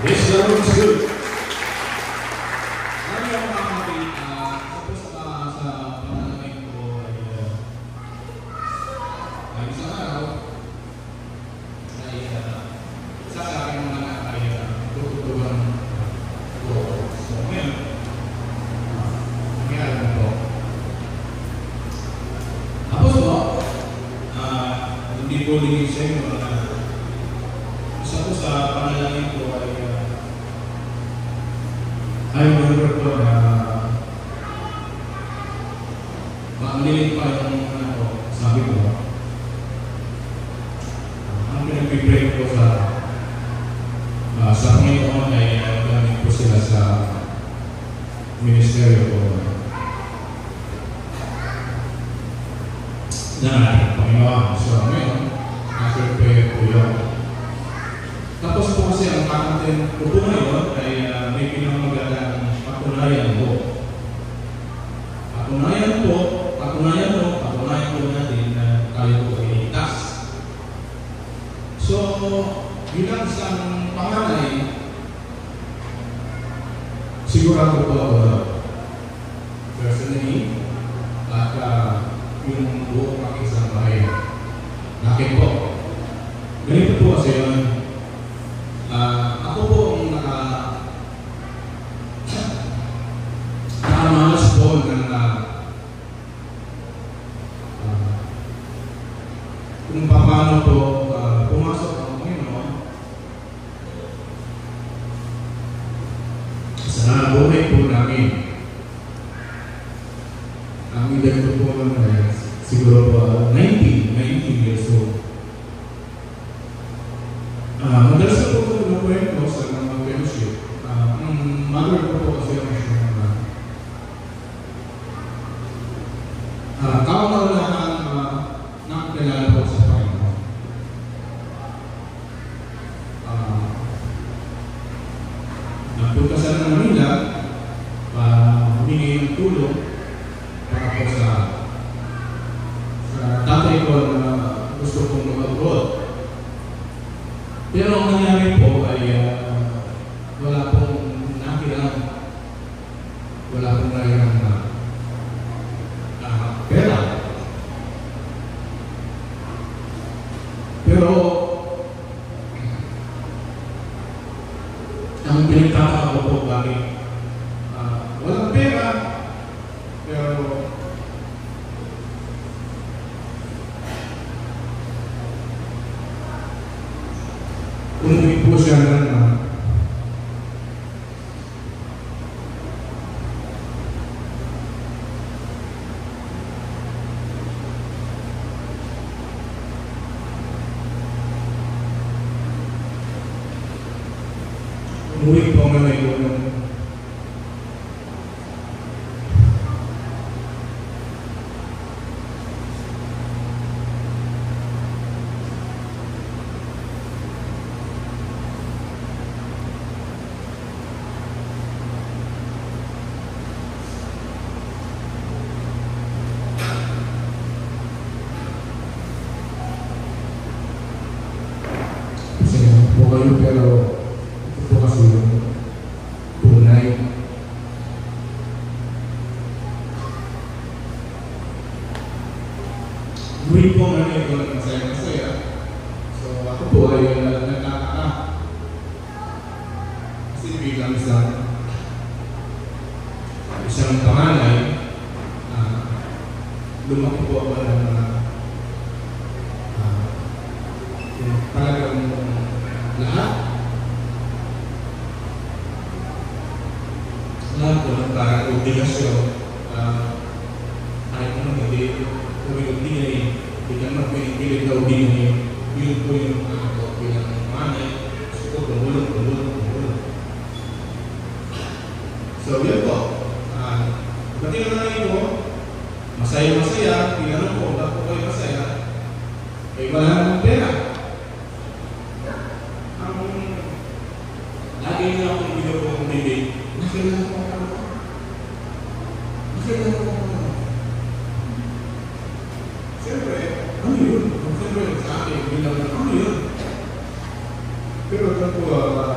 Yes, that was good. Marami ako makakapit, tapos sa pananamay ko ay isang araw ay isa sa aking mga anak ay tututugan ko. So ngayon, nangyari na po. Tapos po, hindi po lingin sa inyo isa po sa panalangin ko ay remember ko na maalilit pa yung sabi ko ang pinag-pray ko sa Panginoon ay gamit ko sila sa ministeryo ko na ating Panginoon. So ngayon, after prayer ko yun. Tapos po kasi ang content ko po ngayon ay may pinamagandang patunayan po. Patunayan po natin na tayo po ay ligtas. So, bilang isang panganay, sigurado po ako personally at yung buong aking isang bahay. Nakin po. Ganito po kasi yun. Ako po ang nakamalas po ng kung paano po pumasok ang Panginoon sa buhay po namin. Ang edad ko po siguro po 19 years old. Madalas na po ito nagkwento sa mga fellowship. Ang mother ko po kasi ang kaunaunahan nakakilala po sa Panginoon. Nagpunta sa Manila humingi ng tulong para po sa tatay ko na gusto kong mag-abroad. Pero ang nangyari po ay wala pong nakilang, wala pong nakilang pera. Pero ang pinagtataka ko po bakit walang pera, pero umuwi po siya ng umuwi po nga may ng pero ito kasi yung tunay. Muwi po nga ito ng masaya-masaya. So ako po ay nagkakaka. Kasi bilang isang panganay, lumaki po ako ng talagang lahat po ng parang obligasyon kahit naman hindi umilog-dinay, hindi naman pinipilit na ubingay, yun po yung bilang manay, so gumulong. So yun po, pati yung nanay mo, masaya-masaya, tinanong ko, bakit po kayo masaya? Ay wala namang pera. Lagi nyo akong video ko kung bibig. Nakilala ko ako. Siyempre, ano yun? Siyempre, sa akin, bilang ano yun? Pero po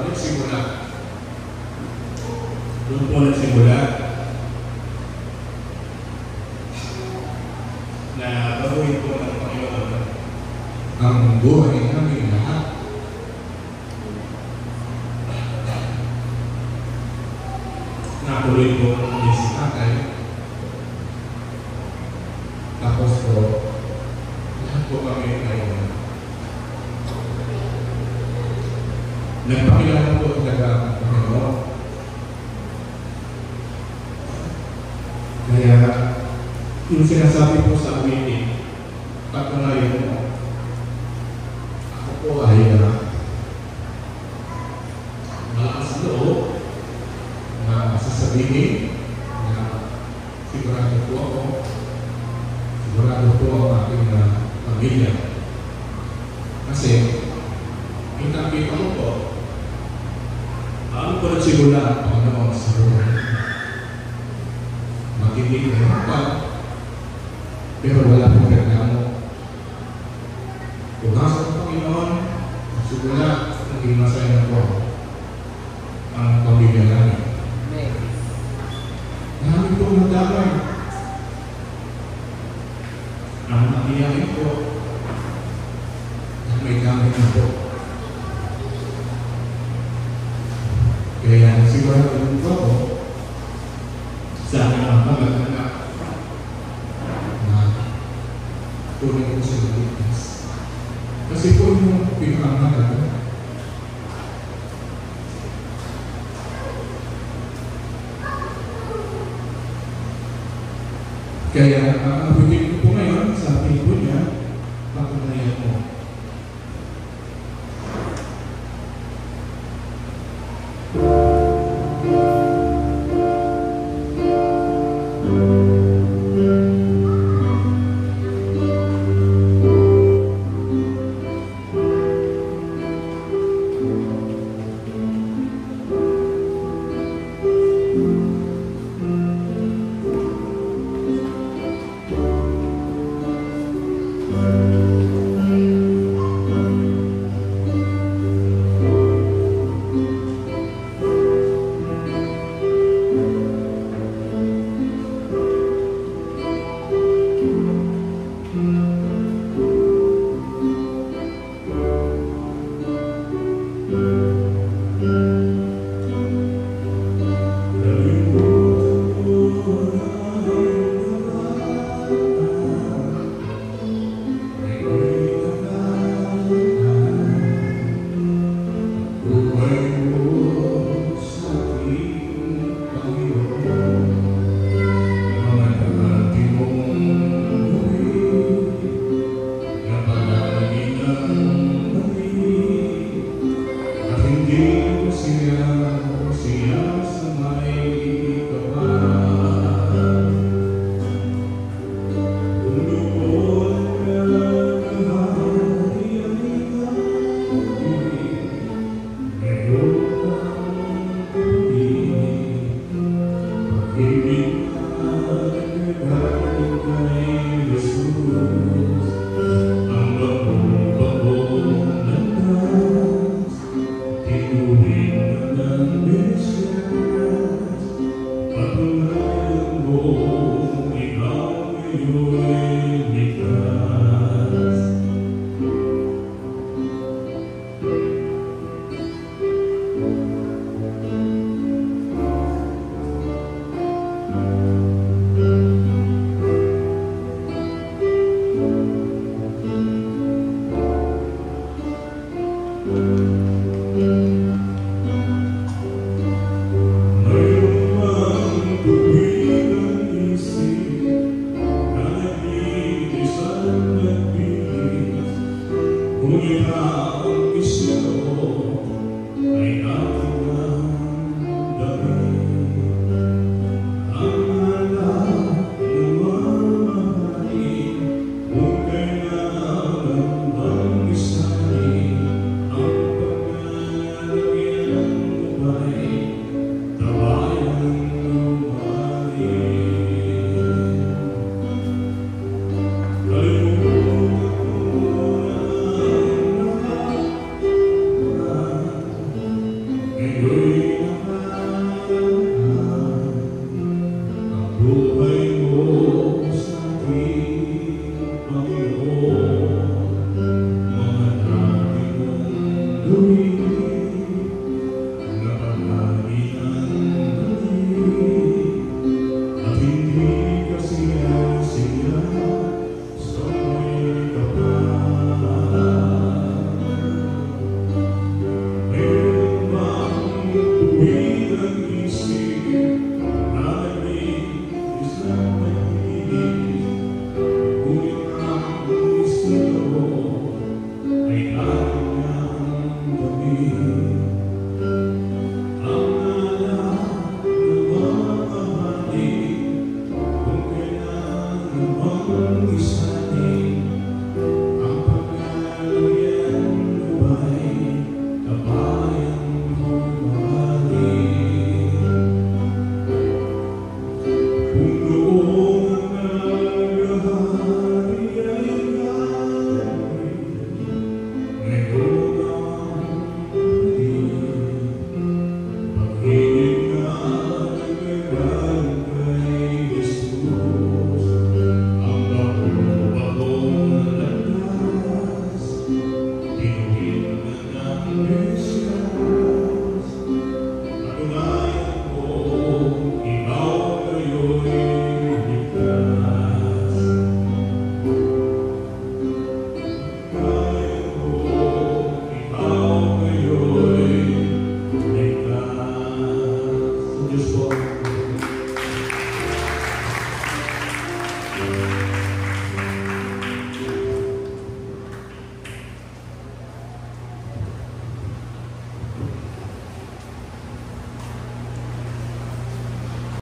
nagsimula. Doon po nagsimula na baguhin po ng Panginoon ang buhay namin lahat. Natuloy po ang si Tatay. Tapos po, lahat po kami ngayon. Nagpakilala po talaga ang Panginoon. Kaya, yung sinasabi po sa meeting, patunayan mo, ako po ay malakas loob na sasabihin na sigurado po ako, sigurado po ang aking pamilya. Kasi, kita-kita mo po, ano po nagsimula ang Panginoon sa buhay? Magiging hirapan, pero wala pong reklamo. Kung nasa ang Panginoon, sigura naging masaya na po ang pamilya namin. Marami pong nadamay. Ang nangyayari po, na may gamit na po. Kaya sigurado po ako sa mga mag-anak na tunay ko sa ligtas. Kasi po yung pinakamagal kaya ang abutin ko po ngayon sa pinto niya, patunayan mo. Ang